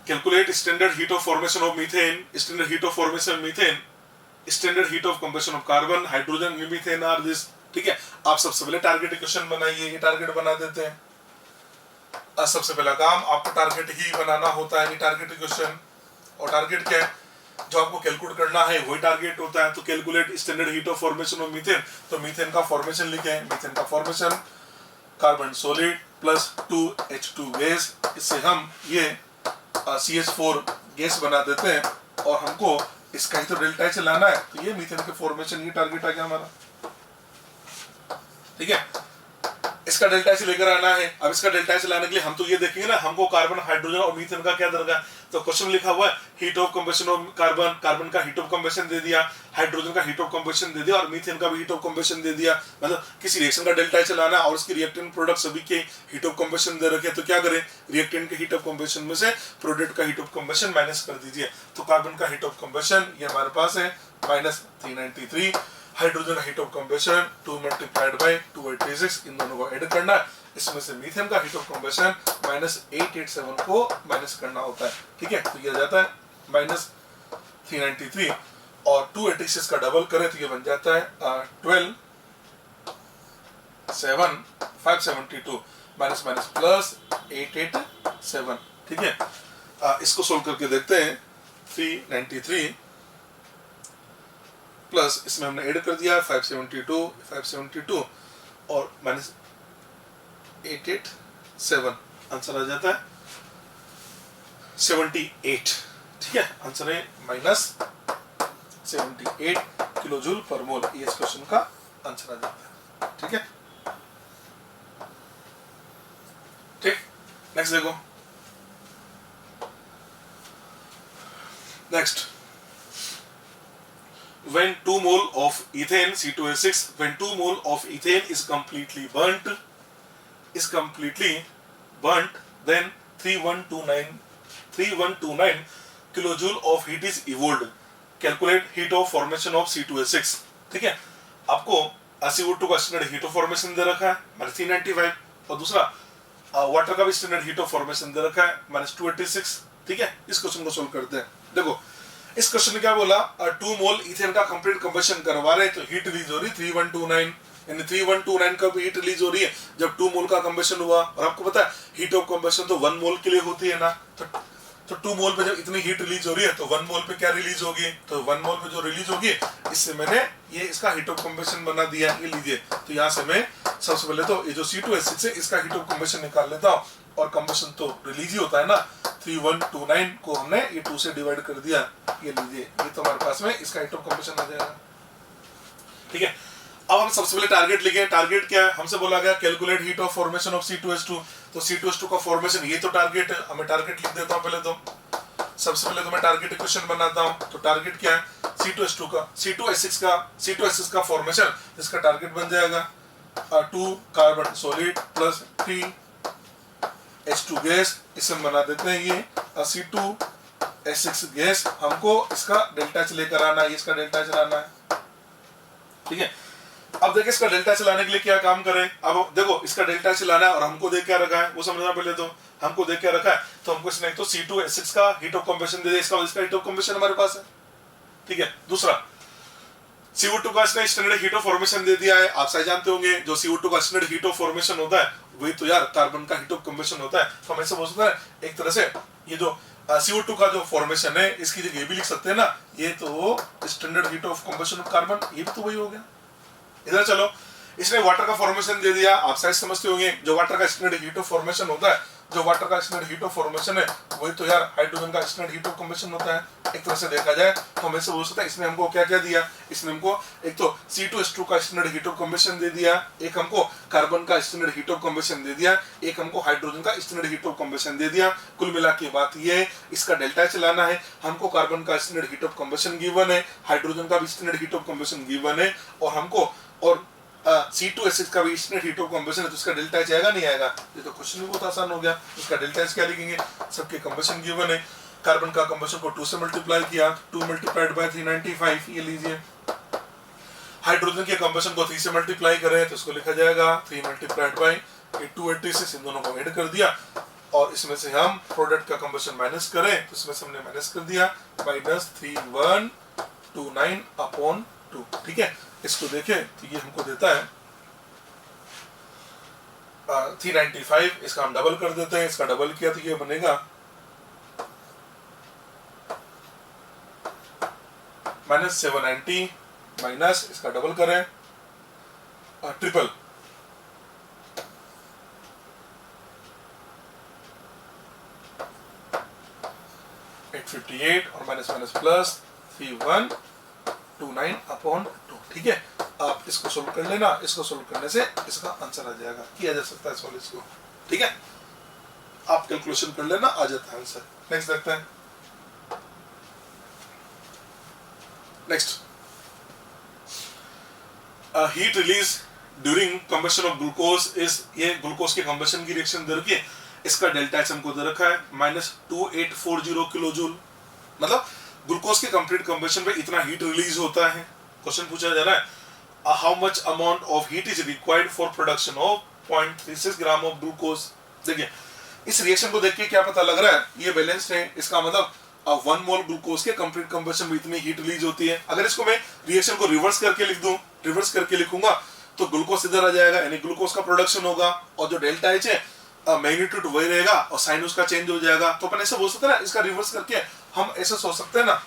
calculate standard heat of formation of methane, standard heat of formation methane, standard heat of combustion of carbon, hydrogen, methane are this. ठीक है, आप सबसे पहले टारगेट इक्वेशन बनाइए। ये टारगेट बना देते हैं। सबसे पहला काम आपको टारगेट ही बनाना होता है, ये टारगेट इक्वेशन। और टारगेट क्या है, जो आपको कैलकुलेट करना है वही टारगेट होता है। तो calculate standard heat of formation of methane, तो मीथेन का फॉर्मेशन लिखे। मीथेन का formation carbon solid plus 2H2 gas, इससे हम ये CH4 गैस बना देते हैं और हमको इसका ही तो डेल्टा चलाना है। तो ये मीथेन के फॉर्मेशन ये टारगेट आ गया हमारा। ठीक है, इसका डेल्टा लेकर आना है। अब इसका डेल्टा लाने के लिए हम तो ये देखेंगे ना हमको कार्बन, हाइड्रोजन और मीथेन का क्या दरकार है। तो क्वेश्चन लिखा हुआ है heat of combustion of carbon, carbon का हीट ऑफ कंबशन दे दिया, हाइड्रोजन का हीट ऑफ कंबशन दे दिया और मीथेन का भी हीट ऑफ कंबशन दे दिया। मतलब किसी रिएक्शन का डेल्टा चलाना और उसकी रिएक्टेंट प्रोडक्ट सभी के हीट ऑफ कंबशन दे रखे, तो क्या करें, रिएक्टेंट के हीट ऑफ कंबशन में से प्रोडक्ट का हीट ऑफ कंबशन माइनस कर दीजिए। तो कार्बन का हीट ऑफ कंबशन ये हमारे पास है -393, hydrogen heat of combustion 2 multiplied by 286, इन दोनों को ऐड करना है। इसमें से मीथेन का हीट ऑफ कंबशन -887 को माइनस करना होता है। ठीक है, तो ये आ जाता है -393 और 286 का डबल करें तो ये बन जाता है 12,7,572 माइनस माइनस प्लस 887। ठीक है, इसको सोल्व करके देखते हैं। 393 प्लस इसमें हमने ऐड कर दिया 572 और माइनस 887, आंसर आ जाता है 78। ठीक है, आंसर है -78 किलोजूल पर मोल, ये इस क्वेश्चन का आंसर आ जाता है। ठीक है, ठीक, नेक्स्ट देखो। Next, when 2 mole of ethane C2H6 when 2 mole of ethane is completely burnt then 3129 kilojoule of heat is evolved. Calculate heat of formation of C2H6। ठीक है, आपको CO2 का स्टैंडर्ड हीट ऑफ फॉर्मेशन दे रखा है -395 और दूसरा वाटर का भी स्टैंडर्ड हीट ऑफ फॉर्मेशन दे रखा है -286। ठीक है, इस क्वेश्चन को सोल्व करते हैं। देखो इस क्वेश्चन में क्या बोला, 2 मोल इथेन का कंप्लीट कंबशन करवा रहे तो हीट रिलीज हो रही 3129, यानी 3129 का भी हीट रिलीज हो रही है जब 2 मोल का कंबशन हुआ। और आपको पता है हीट ऑफ कंबशन तो 1 मोल के लिए होती है ना, तो 2 मोल पे जब इतनी हीट रिलीज हो रही है तो 1 मोल पे क्या रिलीज होगी, तो 1 मोल पे जो रिलीज होगी इससे मैंने ये इसका हीट ऑफ कंबशन बना दिया। ये लीजिए, तो यहाँ से मैं सबसे पहले तो ये जो C2H6 है इसका हीट ऑफ कंबशन निकाल लेता हूँ और कंबशन तो रिलीज ही होता है ना, 3129 को हमने ये 2 से डिवाइड कर दिया। ये लीजिए, ये तो हमारे पास में इसका हीट ऑफ कंबशन आ जाएगा। ठीक है, अब हम सबसे पहले टारगेट लिखे। टारगेट क्या है, हमसे बोला गया calculate heat of formation of C2H2, तो C2H2 का फॉर्मेशन ये तो टारगेट है। हमें टारगेट लिख देता हूं पहले तो, सबसे पहले तो मैं टारगेट इक्वेशन बनाता हूं। तो टारगेट क्या है, C2H6 का फॉर्मेशन, इसका टारगेट बन जाएगा 2 carbon solid plus 3 H2 gas, इसे बना देते हैं ये C2H6 गैस। हमको इसका डेल्टा एच लेकर आना है, इसका डेल्टा एच लाना है। ठीक है, अब देखिए इसका डेल्टा चलाने के लिए क्या काम करें। अब देखो इसका डेल्टा चलाना है और हमको देख क्या रखा है वो समझना पहले तो। हमको देख क्या रखा है, तो हमको इसने तो C2H6 का हीट ऑफ कंबशन दे दिया, इसका हीट ऑफ कंबशन हमारे पास है। ठीक है, दूसरा CO2 का इसने स्टैंडर्ड हीट ऑफ फॉर्मेशन दे दिया है। आप सही जानते होंगे जो CO2 का स्टैंडर्ड हीट ऑफ फॉर्मेशन होता है वही तो यार कार्बन का हीट ऑफ कंबशन होता है। तो हम ऐसे बोल सकते हैं एक तरह से ये जो CO2 का जो फॉर्मेशन है इसकी जगह ये भी लिख सकते हैं ना, ये तो standard heat of combustion of carbon, ये भी तो वही हो गया। इधर चलो, इसने वाटर का फॉर्मेशन दे दिया। आप शायद समझते होंगे जो वाटर का स्टैंडर्ड हीट ऑफ फॉर्मेशन होता है, जो वाटर का स्टैंडर्ड हीट ऑफ फॉर्मेशन है वही तो यार हाइड्रोजन का स्टैंडर्ड हीट ऑफ कंबशन होता है। एक तरह से देखा जाए तो हम ऐसे बोल सकते हैं इसने हमको क्या क्या दिया, इसने हमको एक तो C2H2 का स्टैंडर्ड हीट ऑफ कंबशन दे दिया, एक हमको कार्बन का स्टैंडर्ड हीट ऑफ कंबशन दे दिया, एक हमको हाइड्रोजन का स्टैंडर्ड हीट ऑफ कंबशन दे दिया। कुल मिला के बात ये है इसका डेल्टा चलाना है। हमको कार्बन का standard heat of combustion given है, हाइड्रोजन का भी standard heat of combustion given है और हमको और C2H6 का भी स्टैंडर्ड हीट ऑफ कंबशन है, तो उसका डेल्टा एच आएगा नहीं आएगा, ये तो क्वेश्चन भी बहुत आसान हो गया। उसका डेल्टा एच क्या लिखेंगे, सबके कंबशन गिवन है। कार्बन का कंबशन को 2 से मल्टीप्लाई किया, 2 मल्टीप्लाइड बाय 395, ये लीजिए। हाइड्रोजन के कंबशन को 3 से मल्टीप्लाई करें तो उसको लिखा जाएगा 3 मल्टीप्लाइड बाय 286, इन दोनों को ऐड कर दिया और इसमें से हम प्रोडक्ट का कंबशन माइनस करें तो इसमें से हमने माइनस कर दिया -3129/2। ठीक है, इसको देखें तो ये हमको देता है 395, इसका हम डबल कर देते हैं। इसका डबल किया तो ये बनेगा -790 माइनस इसका डबल करें ट्रिपल 858 और माइनस माइनस प्लस 3129/2। ठीक है, आप इसको सोल्व कर लेना, इसको सोल्व करने से इसका आंसर आ जाएगा, किया जा सकता है सोल्व इसको। ठीक है, आप कैलकुलेशन कर लेना, आ जाता है आंसर। नेक्स्ट देखते हैं। Next, heat release during combustion of glucose is, ये ग्लूकोज के कंबशन की रिएक्शन दे रखी है, इसका डेल्टा एच हमको दे रखा है -2840 किलो जूल। मतलब ग्लूकोज के कंप्लीट कंबशन पे इतना हीट रिलीज होता है। क्वेश्चन पूछा जा रहा है how much amount of heat is required for production of 0.36 gram of glucose. देखिए इस रिएक्शन को देख के क्या पता लग रहा है, ये बैलेंस्ड है, इसका मतलब 1 मोल ग्लूकोज के कंप्लीट कंबशन में इतनी हीट रिलीज होती है। अगर इसको मैं रिएक्शन को रिवर्स करके लिख दूं, रिवर्स करके लिखूंगा तो ग्लूकोज इधर आ जाएगा, यानी ग्लूकोज का प्रोडक्शन होगा, और जो डेल्टा एच है मैग्नीट्यूड वही रहेगा और साइन उसका चेंज हो जाएगा। तो अपन ऐसे बोल सकते हैं ना, इसका रिवर्स करके हम ऐसे सोच सकते हैं ना,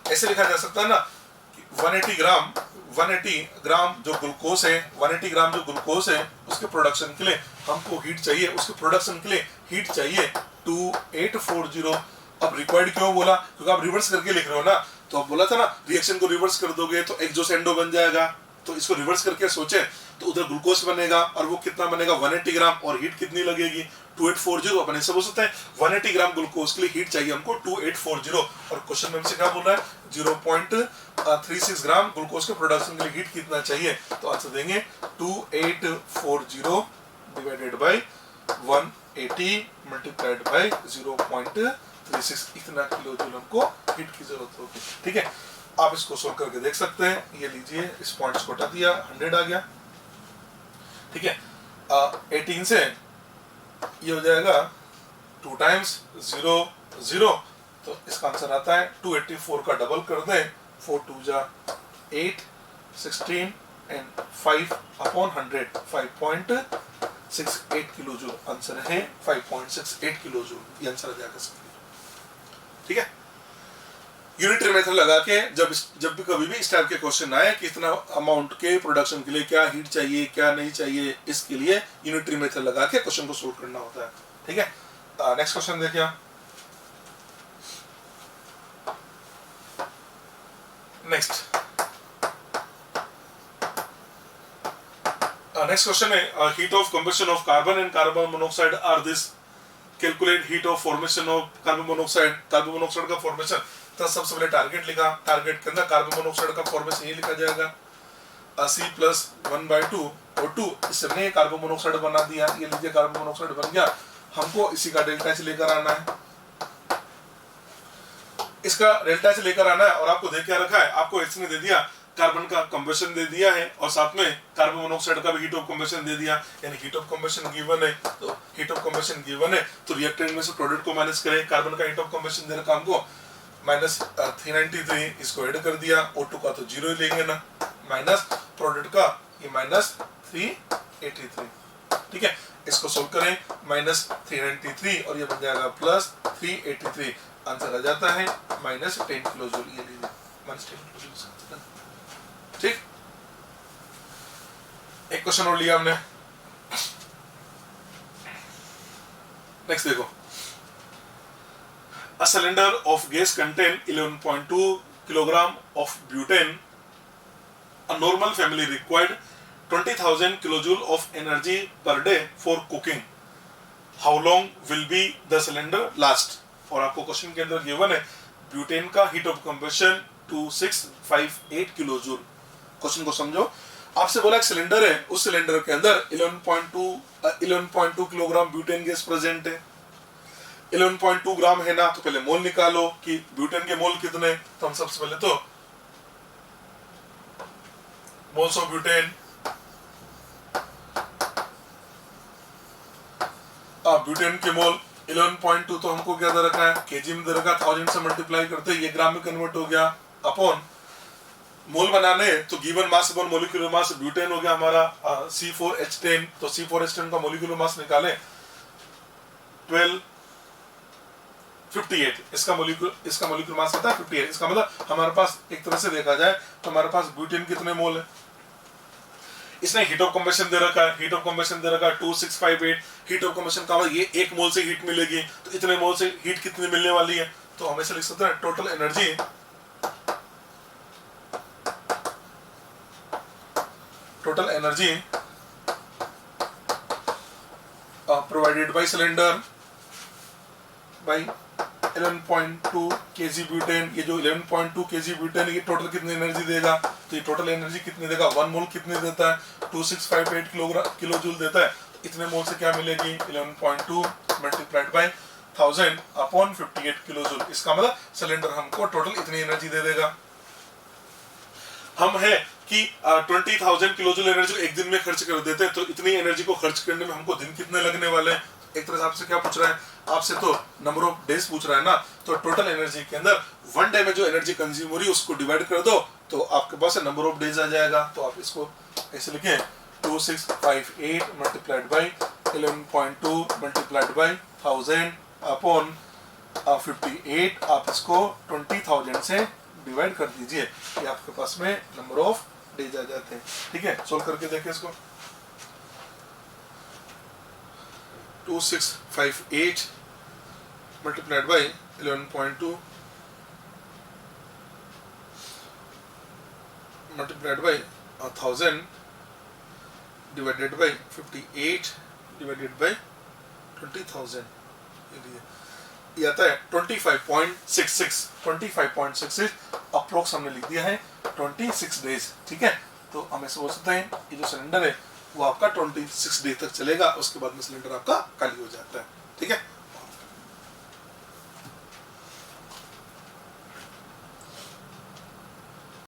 ऐसे लिखा जा सकता है ना 180 ग्राम जो ग्लूकोज है, 180 ग्राम जो ग्लूकोज है उसके प्रोडक्शन के लिए हमको हीट चाहिए, उसके प्रोडक्शन के लिए हीट चाहिए 2840। अब रिक्वायर्ड क्यों बोला, क्योंकि आप रिवर्स करके लिख रहे हो ना, तो आप बोला था ना रिएक्शन को रिवर्स कर दोगे तो एक्सोसेंडो बन जाएगा, तो इसको रिवर्स करके सोचे तो उधर ग्लूकोज बनेगा, और वो कितना बनेगा 180 ग्राम, और हीट कितनी लगेगी 2840। अपन ऐसे बोल सकते हैं 180 ग्राम ग्लूकोज के लिए हीट चाहिए हमको 2840, और क्वेश्चन में हमसे क्या बोल रहा है 0.36 ग्राम ग्लूकोज के प्रोडक्शन के लिए हीट कितना चाहिए, तो आंसर देंगे 2840 डिवाइडेड बाय 180 मल्टीप्लाइड बाय 0.36, इतना किलो जूल हमको हीट की जरूरत होगी। ठीक है, आप इसको सोल्व करके देख सकते हैं। ये लीजिए, इस पॉइंट्स को हटा दिया, 100 आ गया। ठीक है, 18 से ये हो जाएगा 2 टाइम्स 0 0, तो इसका आंसर आता है 284 का डबल कर दें, 4 2 जा 8, 16 and 5 upon 100, 5.68 kilo joule. Answer है 5.68 किलो जूल, ये आंसर आ जाएगा। ठीक है, यूनिटरी मेथड लगा के जब भी कभी भी इस टाइप के क्वेश्चन आए कि इतना अमाउंट के प्रोडक्शन के लिए क्या हीट चाहिए क्या नहीं चाहिए, इसके लिए यूनिटरी मेथड लगा के क्वेश्चन को सोल्व करना होता है। ठीक है, नेक्स्ट क्वेश्चन देखिए। नेक्स्ट क्वेश्चन है heat of combustion of carbon and carbon monoxide are this, calculate heat of formation of carbon monoxide. Carbon monoxide का फॉर्मेशन, तो सबसे पहले टारगेट लिखा, टारगेट के अंदर कार्बन मोनोऑक्साइड का फॉर्मेशन ये लिखा जाएगा C+1/2 O2, इससे हमने कार्बन मोनोऑक्साइड बना दिया। ये लीजिए कार्बन मोनोऑक्साइड बन गया, हमको इसी का डेल्टा एच लेकर आना है, इसका डेल्टा एच लेकर आना है, और आपको दे क्या रखा है, आपको इसने दे दिया कार्बन का कंबशन दे दिया है, और साथ में कार्बन मोनोऑक्साइड का भी हीट ऑफ कंबशन दे दिया, यानी हीट ऑफ कंबशन गिवन है, तो हीट ऑफ कंबशन गिवन है तो रिएक्टेंट में से प्रोडक्ट को माइनस करें। कार्बन का हीट ऑफ कंबशन दे रखा हमको -393, इसको ऐड कर दिया, O2 का तो 0 ही लेंगे ना, माइनस प्रोडक्ट का ये -383। ठीक है, इसको सोल्व करें, -393 और ये बन जाएगा +383, आंसर आ जाता है -10 किलो जूल। ये लीजिए -10 किलो जूल। ठीक, एक क्वेश्चन और लिया हमने। नेक्स्ट देखो, a cylinder of gas contain 11.2 kilogram of butane. A normal family required 20,000 kilojoule of energy per day for cooking. How long will be the cylinder last? और आपको क्वेश्चन के अंदर गिवन है ब्यूटेन का heat of combustion 2658 kilo joule. Question को समझो, आपसे बोला एक सिलेंडर है, उस सिलेंडर के अंदर 11.2 किलोग्राम ब्यूटेन गैस प्रेजेंट है। 11.2 ग्राम है ना, तो पहले मोल निकालो कि ब्यूटेन के मोल कितने, तो हम सबसे पहले तो मोल्स ऑफ ब्यूटेन, ब्यूटेन के मोल 11.2, तो हमको क्या दे रखा है, केजी में दे रखा, 1000 से मल्टीप्लाई करते ये ग्राम में कन्वर्ट हो गया, अपॉन मोल बनाने तो given mass upon molecular mass, butane हो गया हमारा C4H10, तो C4H10 का मोलिकुलर मास निकाले 1258, इसका मोलिकुलर मास कितना है 58। इसका मतलब हमारे पास एक तरह से देखा जाए तो हमारे पास ब्यूटेन कितने मोल है, इसने हीट ऑफ कंबशन दे रखा है, हीट ऑफ कंबशन दे रखा है 2658, हीट ऑफ कंबशन का मतलब ये 1 मोल से हीट मिलेगी, तो इतने मोल से हीट कितनी मिलने वाली है, तो हम ऐसे लिख सकते हैं total energy provided by cylinder by 11.2 kg butane, ये जो 11.2 kg ब्यूटेन ये टोटल कितनी एनर्जी देगा, तो ये टोटल एनर्जी कितनी देगा, 1 मोल कितनी देता है, 2658 किलो जूल देता है। तो इतने मोल से क्या मिलेगी, 11.2 multiplied by 1000 upon 58 kilo joule. इसका मतलब सिलेंडर हमको टोटल इतनी एनर्जी दे देगा। हम है कि 20,000 किलो जूल एनर्जी को एक दिन में खर्च कर देते हैं, तो इतनी एनर्जी को खर्च करने में हमको दिन कितने लगने वाले हैं। एक तरह से आपसे क्या पूछ रहा है, आपसे तो नंबर ऑफ डेज पूछ रहा है ना, तो टोटल एनर्जी के अंदर 1 डे में जो एनर्जी कंज्यूम हो रही है उसको डिवाइड कर दो, तो आपके पास नंबर ऑफ डेज आ जाएगा। तो आप इसको ऐसे लिखें 2658 multiplied by 11.2 multiplied by 1000 upon 58, आप इसको 20,000 से डिवाइड कर दीजिए, ये आपके पास में नंबर ऑफ डेज आ जाते हैं। ठीक है, सोल्व करके देखें इसको। 2658 multiplied by 11.2 multiplied by 1000 divided by 58 divided by 20,000, ये आता है 25.66 अप्रोक्स हमने लिख दिया है 26 डेज। ठीक है, तो हम ऐसे बोल सकते हैं ये जो सिलेंडर है वो आपका 26 डेज तक चलेगा, उसके बाद में सिलेंडर आपका खाली हो जाता है। ठीक है।